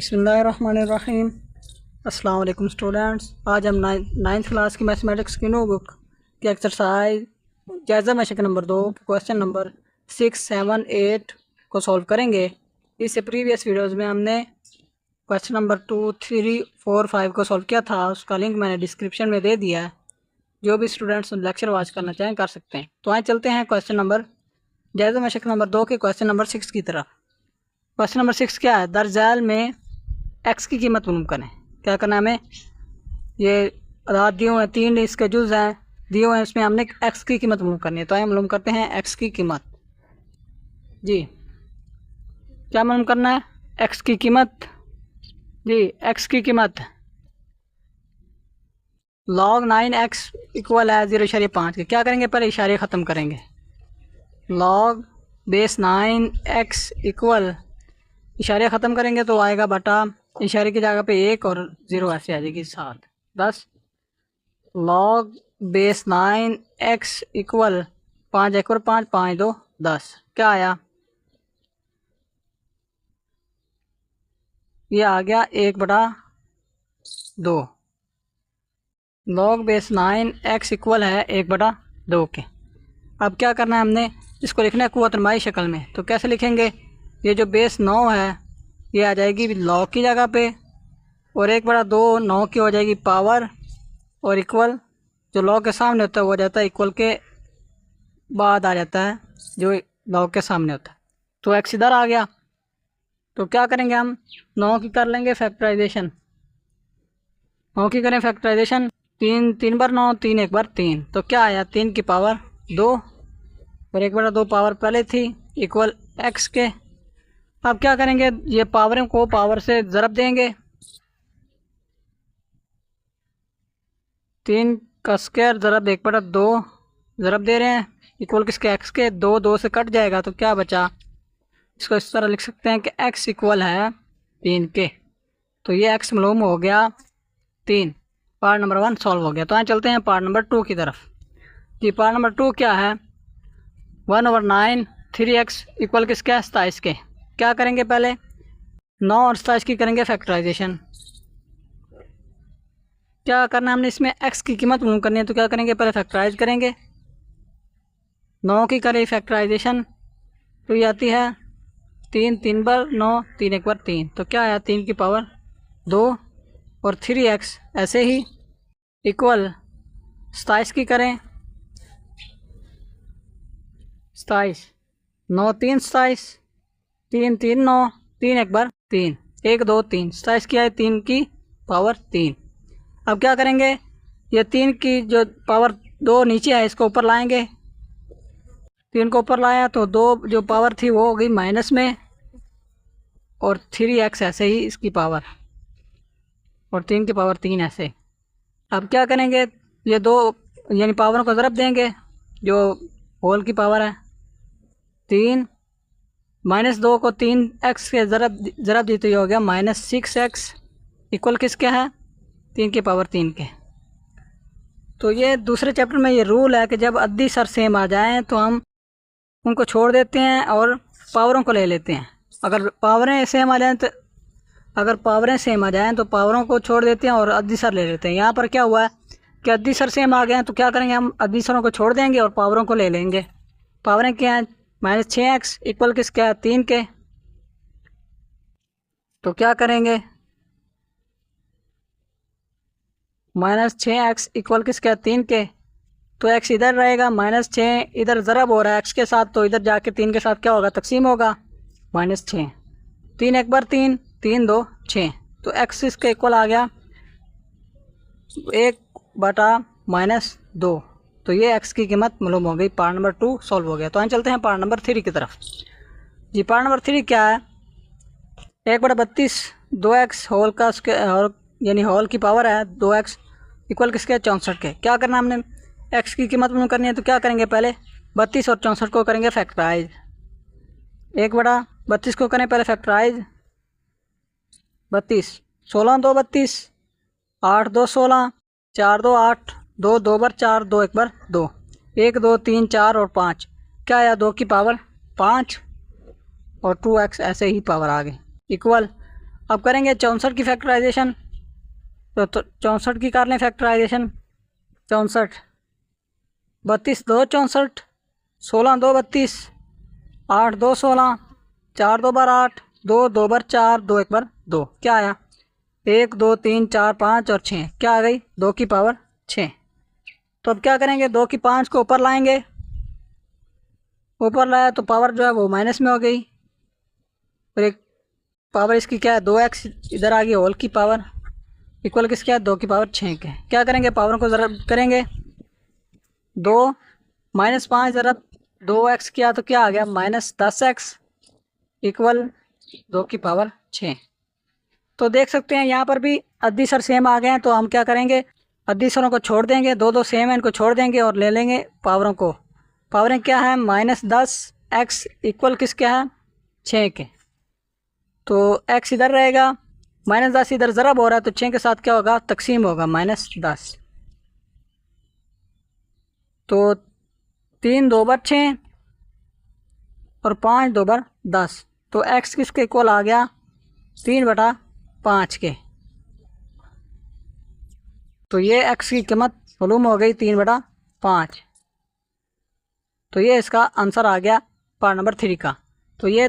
बिस्मिल्लाहिर्रहमानिर्रहीम। अस्सलाम वालेकुम स्टूडेंट्स। आज हम नाइन्थ क्लास की मैथमेटिक्स की नो बुक की एक्सरसाइज जायज़ा मशक नंबर 2 क्वेश्चन नंबर 6, 7, 8 को सॉल्व करेंगे। इससे प्रीवियस वीडियोज़ में हमने क्वेश्चन नंबर 2, 3, 4, 5 को सॉल्व किया था। उसका लिंक मैंने डिस्क्रिप्शन में दे दिया है। जो भी स्टूडेंट्स लेक्चर वॉच करना चाहें कर सकते हैं। तो आए चलते हैं क्वेश्चन नंबर जायज़ा मशक नंबर 2 के क्वेश्चन नंबर 6 की तरफ। क्वेश्चन नंबर 6 क्या है? दरअसल में एक्स की कीमत मालूम करें। क्या करना है हमें? ये अदाद दिए हुए हैं, 3 इसके जुज़ हैं दिए हुए हैं, उसमें हमने एक्स की कीमत मालूम करनी है। तो हम मालूम करते हैं एक्स की कीमत। जी क्या मालूम करना है? एक्स की कीमत। जी एक्स की कीमत log 9x इक्वल है 0.5 के। क्या करेंगे? पहले इशारे ख़त्म करेंगे। log बेस 9x इक्वल इशारे ख़त्म करेंगे तो आएगा बटा इशारे की जगह पे 1 और 0 ऐसे आ जाएगी 7, 10। log बेस 9x इक्वल 5 1 और 5, 5 2 10। क्या आया? ये आ गया 1/2। log बेस 9x इक्वल है 1/2 के। अब क्या करना है हमने? इसको लिखना है कुव्वत नुमाई शक्ल में। तो कैसे लिखेंगे? ये जो बेस 9 है ये आ जाएगी log की जगह पे, और 1/2 9 की हो जाएगी पावर, और इक्वल जो log के सामने होता है वो हो जाता है इक्वल के बाद आ जाता है जो log के सामने होता है। तो x इधर आ गया। तो क्या करेंगे हम? 9 की कर लेंगे फैक्टराइजेशन। 9 की करें फैक्टराइजेशन। 3 3 बार 9, 3 1 बार 3। तो क्या आया? 3 की पावर 2 और 1/2 पावर पहले थी इक्वल x के। अब क्या करेंगे? ये पावरों को पावर से ज़रब देंगे। 3 का स्क्वायर ज़रब 1/2 ज़रब दे रहे हैं इक्वल किसके? x के। 2 2 से कट जाएगा तो क्या बचा? इसको इस तरह लिख सकते हैं कि x इक्वल है 3 के। तो ये x मालूम हो गया 3। पार्ट नंबर 1 सॉल्व हो गया। तो यहाँ चलते हैं पार्ट नंबर 2 की तरफ। जी पार्ट नंबर 2 क्या है? 1/9 3x इक्वल किसके? 27 के। क्या करेंगे? पहले 9 और 27 की करेंगे फैक्टराइजेशन। क्या करना है हमने? इसमें x की कीमत मालूम करनी है। तो क्या करेंगे? पहले फैक्टराइज करेंगे। 9 की करें फैक्टराइजेशन तो ये आती है 3 3 बार 9, 3 1 बार 3। तो क्या आया? 3 की पावर 2 और 3x ऐसे ही इक्वल 27 की करें। 27 9 3 27 3 3 9 3 1 बार 3 1 2 3 27 की है 3 की पावर 3। अब क्या करेंगे? ये 3 की जो पावर 2 नीचे है इसको ऊपर लाएंगे। 3 को ऊपर लाया तो 2 जो पावर थी वो हो गई माइनस में, और 3x ऐसे ही इसकी पावर, और 3 की पावर 3 ऐसे। अब क्या करेंगे? ये 2 यानी पावरों को ज़रब देंगे। जो होल की पावर है 3 -2 को 3x के ज़रब दी तो ये हो गया -6x इक्वल किसके है? 3 की पावर 3 के। तो ये दूसरे चैप्टर में ये रूल है कि जब अद्दी सर सेम आ जाएं तो हम उनको छोड़ देते हैं और पावरों को ले लेते हैं। अगर पावरें सेम आ जाएं तो पावरों को छोड़ देते हैं और अद्दी सर ले लेते हैं। यहाँ पर क्या हुआ है कि अद्दी सर सेम आ गए हैं तो क्या करेंगे? हम अद्दी सरों को छोड़ देंगे और पावरों को ले लेंगे। पावरें क्या हैं? -6x इक्वल किसके है? 3 के। तो क्या करेंगे? -6x इक्वल किसके है? 3 के। तो x इधर रहेगा, -6 इधर ज़रब हो रहा है x के साथ, तो इधर जाके 3 के साथ क्या होगा? तकसीम होगा। -6 3 1 बार 3 3 2 6। तो x इसके इक्वल आ गया 1/-2। तो ये x की कीमत मालूम हो गई। पार्ट नंबर 2 सॉल्व हो गया। तो हम चलते हैं पार्ट नंबर 3 की तरफ। जी पार्ट नंबर 3 क्या है? 1/32 2x होल का और यानी होल की पावर है 2x इक्वल किसके? 64 के। क्या करना हमने? x की कीमत मालूम करनी है। तो क्या करेंगे? पहले 32 और 64 को करेंगे फैक्टराइज। 1/32 को करें पहले फैक्टराइज। 32 16 2 32 8 2 16 4 2 8 2 2 बार 4 2 1 बार 2 1 2 3 4 और 5। क्या आया? 2 की पावर 5 और 2x ऐसे ही पावर आ गई इक्वल अब करेंगे 64 की फैक्टराइजेशन। तो 64 की कर लें फैक्टराइजेशन। 64 32 2 64, 16 2 32, 8 2 16, 4 2 बार 8, 2 2 बार 4, 2 1 बार 2। क्या आया? 1 2 3 4 5 और 6। क्या आ गई? 2 की पावर 6। तो अब क्या करेंगे? 2 की 5 को ऊपर लाएंगे। ऊपर लाया तो पावर जो है वो माइनस में हो गई। और एक पावर इसकी क्या है? 2x इधर आ गई होल की पावर इक्वल किसके है? 2 की पावर 6 के। क्या करेंगे? पावर को ज़रा करेंगे। 2 -5 ज़रा 2x किया तो क्या आ गया? -10x इक्वल 2 की पावर 6। तो देख सकते हैं यहाँ पर भी अद्दी सर सेम आ गए हैं। तो हम क्या करेंगे? अद्दी सरों को छोड़ देंगे, दो दो सेम है, इनको छोड़ देंगे और ले लेंगे पावरों को। पावरें क्या है? -10x इक्वल किसके है? 6 के। तो x इधर रहेगा, -10 इधर ज़रब हो रहा है तो 6 के साथ क्या होगा? तकसीम होगा, -10। तो 3 2 बार 6 और 5 2 बार 10। तो x किसके इक्वल आ गया? 3/5 के। तो ये x की कीमत मालूम हो गई 3/5। तो ये इसका आंसर आ गया पार्ट नंबर 3 का। तो ये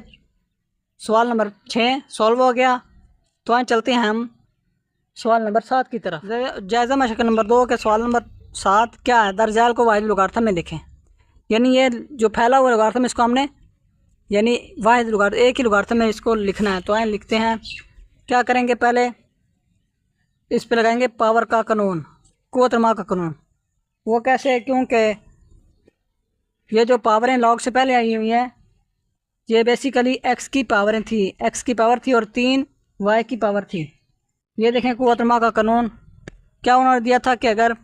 सवाल नंबर 6 सॉल्व हो गया। तो आज चलते हैं हम सवाल नंबर 7 की तरफ। जायज़ा मशक्क़त नंबर 2 के सवाल नंबर 7 क्या है? दरजाल को वाहिद लुगार्थम में लिखें। यानी ये जो फैला हुआ लुगार्थम इसको हमने यानी वाहिद लुगार्थम एक ही लुगार्थम में इसको लिखना है। तो आए लिखते हैं। क्या करेंगे? पहले इस पे लगाएंगे पावर का कानून, कुव्वत रमा का कानून। वो कैसे? क्योंकि ये जो पावरें लॉग से पहले आई हुई हैं ये बेसिकली एक्स की पावरें थी, एक्स की पावर थी और 3 वाई की पावर थी। ये देखें कुव्वत रमा का कानून क्या उन्होंने दिया था कि अगर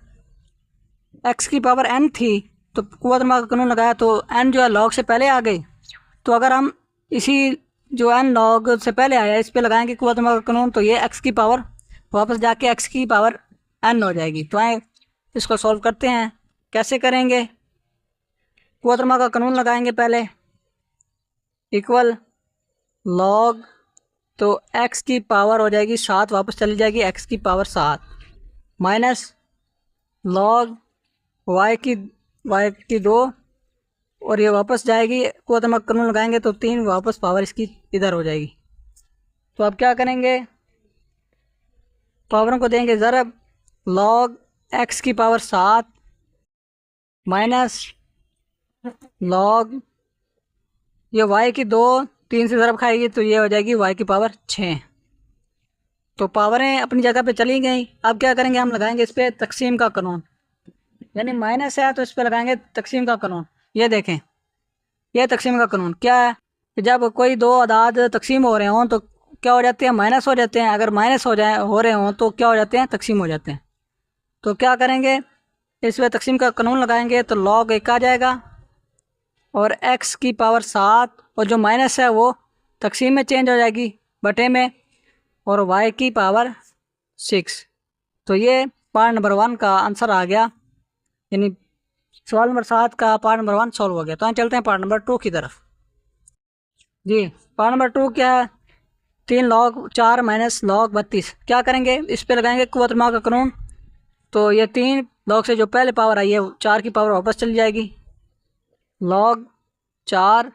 एक्स की पावर n थी तो कुव्वत रमा का कानून लगाया तो n जो है लॉग से पहले आ गई। तो अगर हम इसी जो n लॉग से पहले आया इस पे लगाएंगे कुव्वत रमा का कानून तो ये x की पावर वापस जाके x की पावर n हो जाएगी। तो आए इसको सॉल्व करते हैं। कैसे करेंगे? कुव्वत रमा का कानून लगाएंगे पहले इक्वल लॉग, तो x की पावर हो जाएगी 7 वापस चली जाएगी x की पावर 7 माइनस लॉग y की 2 और ये वापस जाएगी। कुव्वत रमा का कानून लगाएंगे तो 3 वापस पावर इसकी इधर हो जाएगी। तो अब क्या करेंगे? पावरों को देंगे ज़रब, लॉग x की पावर 7 माइनस लॉग ये y की 2 3 से ज़रब खाएगी तो ये हो जाएगी y की पावर 6। तो पावरें अपनी जगह पे चली गई। अब क्या करेंगे? हम लगाएंगे इस पर तकसीम का कानून। यानी माइनस है तो इस पर लगाएंगे तकसीम का कानून। ये देखें ये तकसीम का कानून क्या है कि जब कोई दो अदाद तकसीम हो रहे हों तो क्या हो जाते हैं? माइनस हो जाते हैं। अगर माइनस हो रहे हों तो क्या हो जाते हैं? तकसीम हो जाते हैं। तो क्या करेंगे? इस पर तकसीम का कानून लगाएंगे तो लॉग 1 आ जाएगा और x की पावर 7 और जो माइनस है वो तकसीम में चेंज हो जाएगी बटे में और y की पावर 6। तो ये पार्ट नंबर 1 का आंसर आ गया। यानी सवाल नंबर 7 का पार्ट नंबर 1 सॉल्व हो गया। तो हम चलते हैं पार्ट नंबर 2 की तरफ। जी पार्ट नंबर 2 क्या है? 3 लॉग 4 माइनस लॉग 32। क्या करेंगे? इस पे लगाएंगे कुव्वत रमा का कानून। तो ये 3 लॉग से जो पहले पावर आई है 4 की पावर वापस चली जाएगी। लॉग 4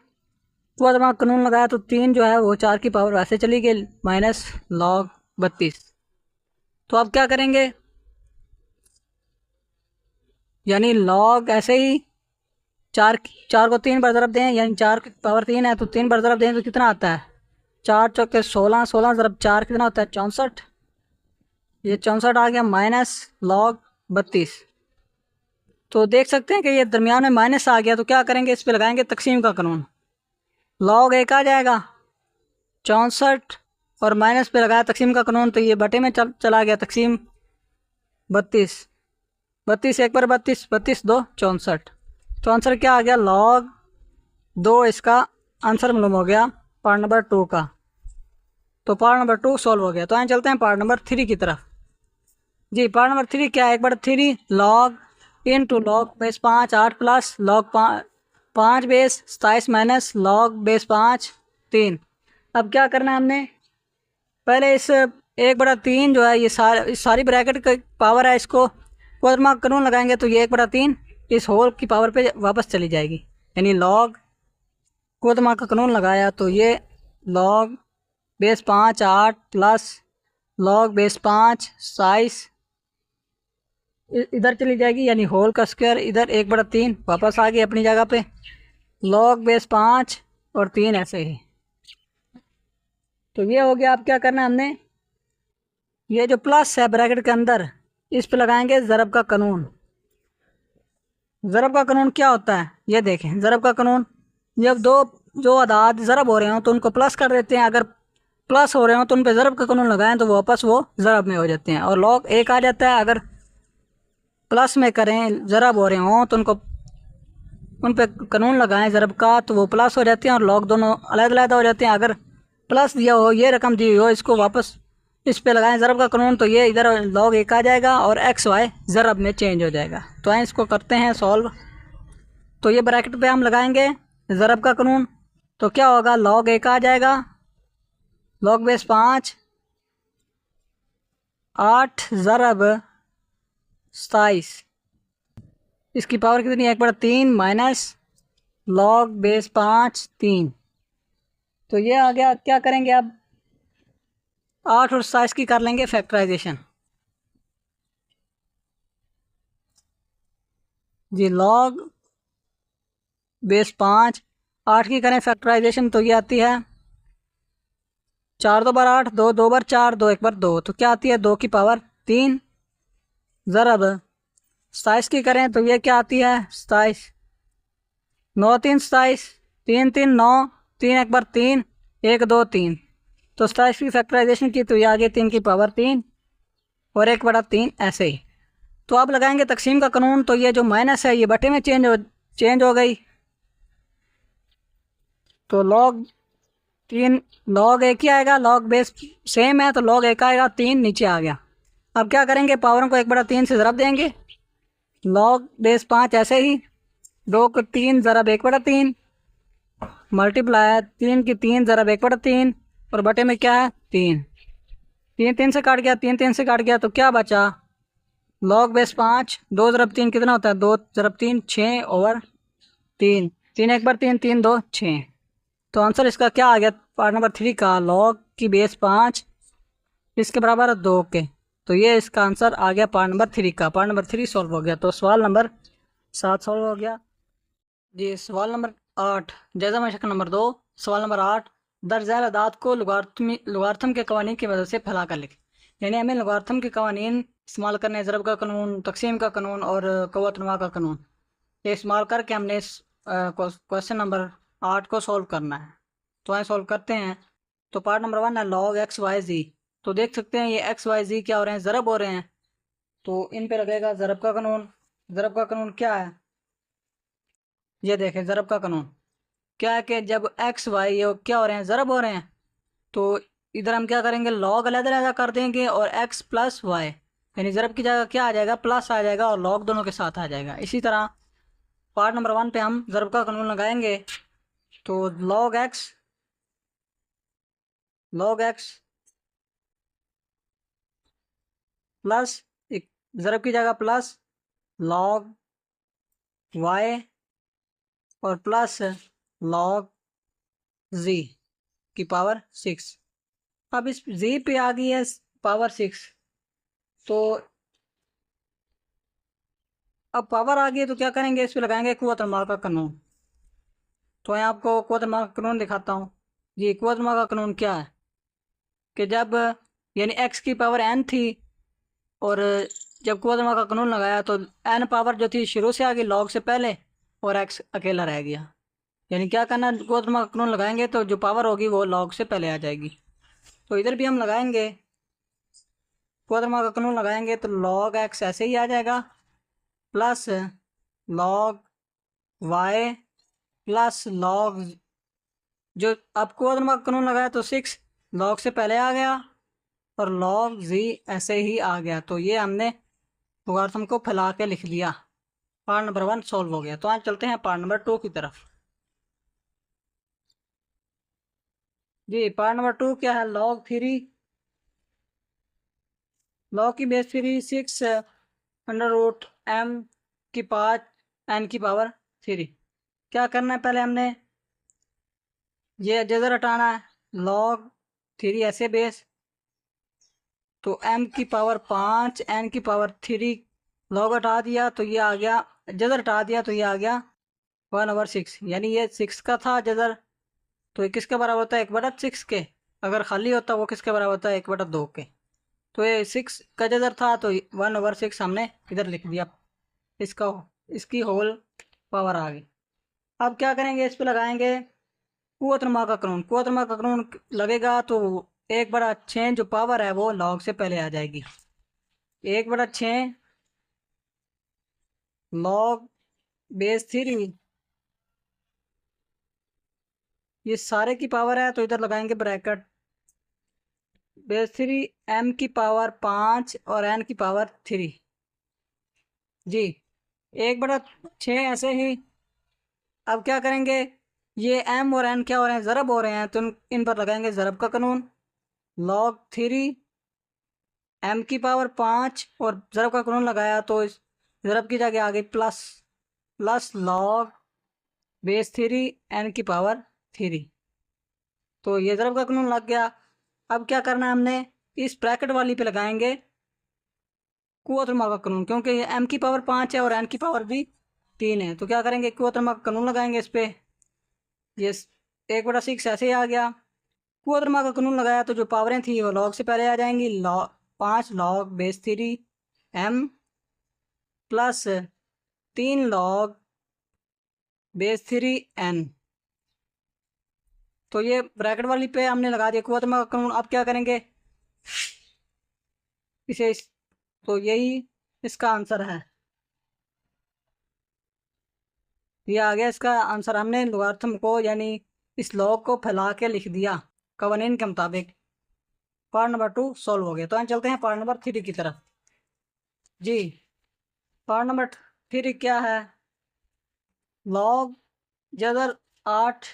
कुव्वत रमा का कानून लगाया तो 3 जो है वो 4 की पावर वैसे चली गई माइनस लॉग 32। तो अब क्या करेंगे? यानी लॉग ऐसे ही 4 को 3 बार ज़रब दें, यानी 4 की पावर 3 है तो 3 बार ज़रब दें तो कितना आता है? 4 चौके 16, 16 ज़रब 4 कितना होता है? 64। ये 64 आ गया माइनस लॉग 32। तो देख सकते हैं कि ये दरमियान में माइनस आ गया। तो क्या करेंगे? इस पे लगाएंगे तकसीम का कानून। लॉग 1 आ जाएगा 64 और माइनस पे लगाया तकसीम का कानून तो ये बटे में चला गया तकसीम 32। 32 1 बार 32, 32 2 64। तो आंसर क्या आ गया? लॉग 2 इसका आंसर मालूम हो गया पार्ट नंबर 2 का। तो पार्ट नंबर 2 सॉल्व हो गया। तो आए चलते हैं पार्ट नंबर 3 की तरफ। जी पार्ट नंबर 3 क्या है? 1/3 log into log base 5 8 plus log 5 base 27 minus log base 5 3। अब क्या करना है हमने? पहले इस 1/3 जो है ये सारी ब्रैकेट का पावर है, इसको क्वाड्रेटिक कानून लगाएंगे तो ये 1/3 इस होल की पावर पे वापस चली जाएगी। यानी लॉग क्वाड्रेटिक का कानून लगाया तो ये log base 5 8 plus log base 5 size इधर चली जाएगी, यानी होल का स्क्वायर इधर 1/3 वापस आ गई अपनी जगह पे। लॉग बेस 5 और 3 ऐसे ही। तो ये हो गया। अब क्या करना है हमने, ये जो प्लस है ब्रैकेट के अंदर इस पे लगाएंगे ज़रब का कानून। ज़रब का कानून क्या होता है ये देखें। ज़रब का कानून, जब दो जो अदाद ज़रब हो रहे हो तो उनको प्लस कर देते हैं, अगर प्लस हो रहे हो तो उन पे ज़रब का कानून लगाएं तो वापस वो ज़रब में हो जाते हैं और लॉग 1 आ जाता है। अगर प्लस में करें ज़रब हो रहे हों तो उनको उन पे कानून लगाएं ज़रब का तो वो प्लस हो जाते हैं और लॉग दोनों अलग-अलग हो जाते हैं। अगर प्लस दिया हो, ये रकम दी हो, इसको वापस इस पे लगाएं ज़रब का कानून तो ये इधर लॉग 1 आ जाएगा और एक्स वाई ज़रब में चेंज हो जाएगा। तो आए इसको करते हैं सॉल्व। तो ये ब्रैकेट पे हम लगाएंगे ज़रब का कानून तो क्या होगा, लॉग 1 आ जाएगा, लॉग बेस 5 8 ज़रब 27, इसकी पावर कितनी है 1/3 माइनस लॉग बेस 5 3। तो ये आ गया। क्या करेंगे अब 8 और 27 की कर लेंगे फैक्टराइजेशन जी। लॉग बेस 5 8 की करें फैक्टराइजेशन तो ये आती है 4 2 बार 8 2 2 बार 4 2 1 बार 2, तो क्या आती है 2 की पावर 3 ज़रब 27 की करें तो ये क्या आती है 27 9 3 27 3 3 9 3 1 बार 3 1 2 3। तो 27 की फैक्टराइजेशन की तो ये आ गई 3 की पावर 3 और 1/3 ऐसे ही। तो अब लगाएंगे तकसीम का कानून तो ये जो माइनस है ये बटे में चेंज हो गई। तो लॉग 3 लॉग 1 ही आएगा, लॉग बेस सेम है तो लॉग 1 आएगा, 3 नीचे आ गया। अब क्या करेंगे, पावरों को 1/3 से ज़रब देंगे। लॉग बेस 5 ऐसे ही 2 को 3 ज़रब 1/3 मल्टीप्लाई 3 की 3 ज़रब 1/3 और बटे में क्या है 3 3 3 से काट गया, 3 3 से काट गया तो क्या बचा लॉग बेस 5 2 ज़रब 3 कितना होता है 2 ज़रब 3 6/3 3 1/3 3 2 6। तो आंसर इसका क्या आ गया पार्ट नंबर 3 का, लॉग की बेस 5 इसके बराबर है 2 के। तो ये इसका आंसर आ गया पार्ट नंबर 3 का। पार्ट नंबर 3 सॉल्व हो गया। तो सवाल नंबर 7 सॉल्व हो गया जी। सवाल नंबर 8 जायज़ा मशक नंबर 2। सवाल नंबर 8 दर्ज झैल अदाद को लुगार्थम के कवानीन की मदद से फैला कर लिखें। यानी हमें लुगार्थम के कवानीन इस्तेमाल करने हैं, ज़रब का कानून, तकसीम का कानून और क़ुव्वत-ए-नुमा का कानून। ये इस्तेमाल करके हमने इस क्वेश्चन नंबर 8 को सॉल्व करना है। तो आइए सॉल्व करते हैं। तो पार्ट नंबर 1 है लॉग एक्स वाई जी। तो देख सकते हैं ये एक्स वाई जी क्या हो रहे हैं, ज़रब हो रहे हैं। तो इन पे लगेगा ज़रब का कानून। ज़रब का कानून क्या है, ये देखें ज़रब का कानून क्या है कि जब एक्स वाई ये क्या हो रहे हैं ज़रब हो रहे हैं तो इधर हम क्या करेंगे लॉग अलग-अलग कर देंगे और एक्स प्लस वाई यानी ज़रब की जगह क्या आ जाएगा प्लस आ जाएगा और लॉग दोनों के साथ आ जाएगा। इसी तरह पार्ट नंबर 1 पे हम ज़रब का कानून लगाएंगे तो लॉग एक्स प्लस ज़रब की जगह प्लस लॉग वाई और प्लस लॉग जी की पावर 6। अब इस जी पे आ गई है पावर 6, तो अब पावर आ गई है तो क्या करेंगे इस पे लगाएंगे क़ुव्वत-ए-नुमा का कानून। तो मैं आपको क़ुव्वत-ए-नुमा का कानून दिखाता हूँ जी। क़ुव्वत-ए-नुमा का कानून क्या है कि जब यानी एक्स की पावर n थी और जब क़ुव्वत-ए-नुमा का कानून लगाया तो n पावर जो थी शुरू से आ गई लॉग से पहले और एक्स अकेला रह गया। यानी क्या करना, क़ुव्वत-ए-नुमा का कानून लगाएंगे तो जो पावर होगी वो लॉग से पहले आ जाएगी। तो इधर भी हम लगाएंगे क़ुव्वत-ए-नुमा का कानून लगाएंगे तो लॉग एक्स ऐसे ही आ जाएगा plus log Y plus log जो अब क़ुव्वत-ए-नुमा का कानून लगाया तो 6 लॉग से पहले आ गया और लॉग जी ऐसे ही आ गया। तो ये हमने लॉगरिथम को फैला के लिख लिया। पार्ट नंबर 1 सॉल्व हो गया। तो आज चलते हैं पार्ट नंबर 2 की तरफ जी। पार्ट नंबर 2 क्या है, लॉग 3 लॉग की बेस 3 6 अंडर रूट m की 5 n की पावर 3। क्या करना है, पहले हमने ये जजर हटाना है, log 3 ऐसे बेस, तो m की पावर 5 n की पावर 3 log हटा दिया तो ये आ गया, जजर हटा दिया तो ये आ गया 1/6। यानी ये 6 का था जजर, तो ये किसके बराबर होता है, 1/6 के। अगर खाली होता वो किसके बराबर होता है, 1/2 के। तो ये 6 का जजर था तो 1/6 हमने इधर लिख दिया, इसका इसकी होल पावर आ गई। अब क्या करेंगे, इस पे लगाएंगे कुव्वत नुमा का कानून। कुव्वत नुमा का कानून लगेगा तो 1/6 जो पावर है वो लॉग से पहले आ जाएगी। 1/6 लॉग बेस 3, ये सारे की पावर है तो इधर लगाएंगे ब्रैकेट, बेस 3 m की पावर 5 और n की पावर 3 जी। 1/6 ऐसे ही। अब क्या करेंगे, ये m और n क्या हो रहे हैं, ज़रब हो रहे हैं, तो इन पर लगाएंगे ज़रब का कानून। log 3 m की पावर 5 और ज़रब का कानून लगाया तो इस ज़रब की जगह आ गई प्लस log बेस 3 n की पावर 3। तो ये ज़रब का कानून लग गया। अब क्या करना है, हमने इस ब्रैकेट वाली पे लगाएंगे कुव्वत नुमा का कानून, क्योंकि ये m की पावर 5 है और n की पावर भी 3 है। तो क्या करेंगे, कुव्वत नुमा का कानून लगाएंगे इस पे, ये 1/6 ऐसे ही आ गया। कुव्वत नुमा का कानून लगाया तो जो पावरें थी वो लॉग से पहले आ जाएंगी। 5 log base 3 m plus 3 log base 3 n। तो ये ब्रैकेट वाली पे हमने लगा दिया कुव्वत नुमा का कानून। अब क्या करेंगे, तो यही इसका आंसर है, ये आ गया इसका आंसर। हमने लॉगरिथम को यानी इस लॉग को फैला के लिख दिया कवानीन के मुताबिक। पार्ट नंबर 2 सॉल्व हो गया। तो हम चलते हैं पार्ट नंबर 3 की तरफ जी। पार्ट नंबर 3 क्या है, लॉग जदर 8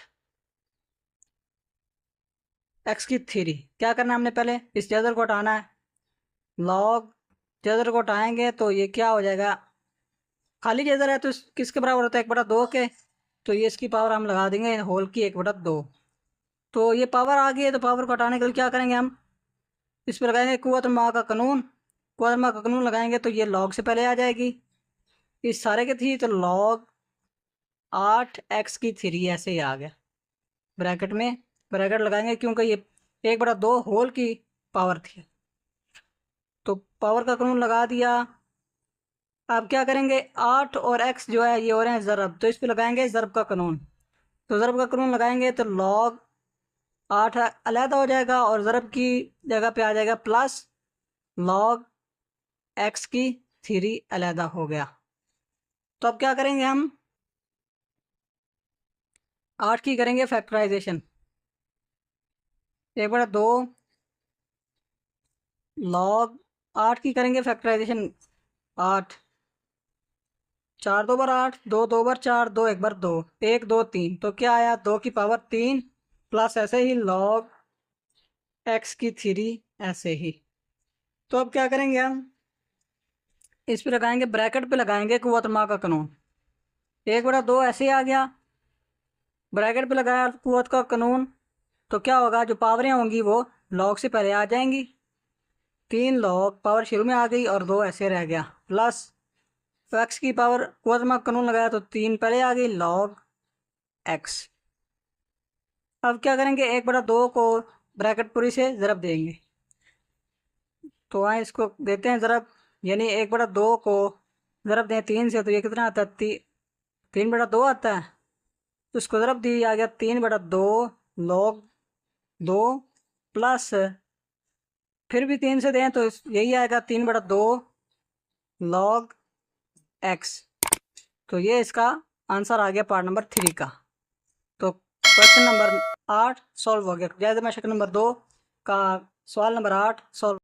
x की 3। क्या करना है, हमने पहले इस जदर को हटाना है। लॉग जदर को हटाएंगे तो ये क्या हो जाएगा, खाली जदर है तो किसके बराबर होता है, 1/2 के। तो ये इसकी पावर हम लगा देंगे होल की 1/2। तो ये पावर आ गई है, तो पावर को हटाने के लिए क्या करेंगे, हम इस पर लगाएंगे कुव्वत नुमा का कानून। कुव्वत नुमा का कानून लगाएंगे तो ये लॉग से पहले आ जाएगी, इस सारे के थी तो लॉग 8x की 3 ऐसे ही आ गया। ब्रैकेट में ब्रैकेट लगाएंगे क्योंकि ये 1/2 होल की पावर थी, तो पावर का कानून लगा दिया। अब क्या करेंगे, 8 और x जो है ये हो रहे हैं ज़रब, तो इस पर लगाएंगे ज़रब का कानून। तो ज़रब का कानून लगाएंगे तो लॉग 8 अलहदा हो जाएगा और ज़रब की जगह पे आ जाएगा प्लस लॉग x की 3 अलहदा हो गया। तो अब क्या करेंगे, हम 8 की करेंगे फैक्टराइजेशन। 1/2 लॉग 8 की करेंगे फैक्टराइजेशन। 8 4 2 बार 8, 2 2 बार 4, 2 1 बार 2, 1 2 3। तो क्या आया, 2 की पावर 3 प्लस ऐसे ही लॉग x की 3 ऐसे ही। तो अब क्या करेंगे, हम इस पे लगाएंगे ब्रैकेट पे लगाएंगे कुव्वत नुमा का कानून। 1/2 ऐसे ही आ गया, ब्रैकेट पे लगाया कुव्वत का कानून, तो क्या होगा, जो पावरें होंगी वो लॉग से पहले आ जाएंगी। 3 लॉग पावर शुरू में आ गई और 2 ऐसे रह गया, प्लस तो एक्स की पावर कुव्वत नुमा का कानून लगाया तो 3 पहले आ गई लॉग एक्स। अब क्या करेंगे, 1/2 को ब्रैकेट पूरी से ज़रब देंगे। तो आए इसको देते हैं ज़रब, यानी 1/2 को ज़रब दें 3 से तो ये कितना आता है, 3/2 आता है। तो इसको ज़रब दी आ गया 3/2 लॉग 2 प्लस फिर भी 3 से दें तो यही आएगा 3/2 लॉग एक्स। तो ये इसका आंसर आ गया पार्ट नंबर 3 का। तो क्वेश्चन नंबर 8 सॉल्व हो गया। जायज़ मशक नंबर 2 का सवाल नंबर 8 सॉल्व।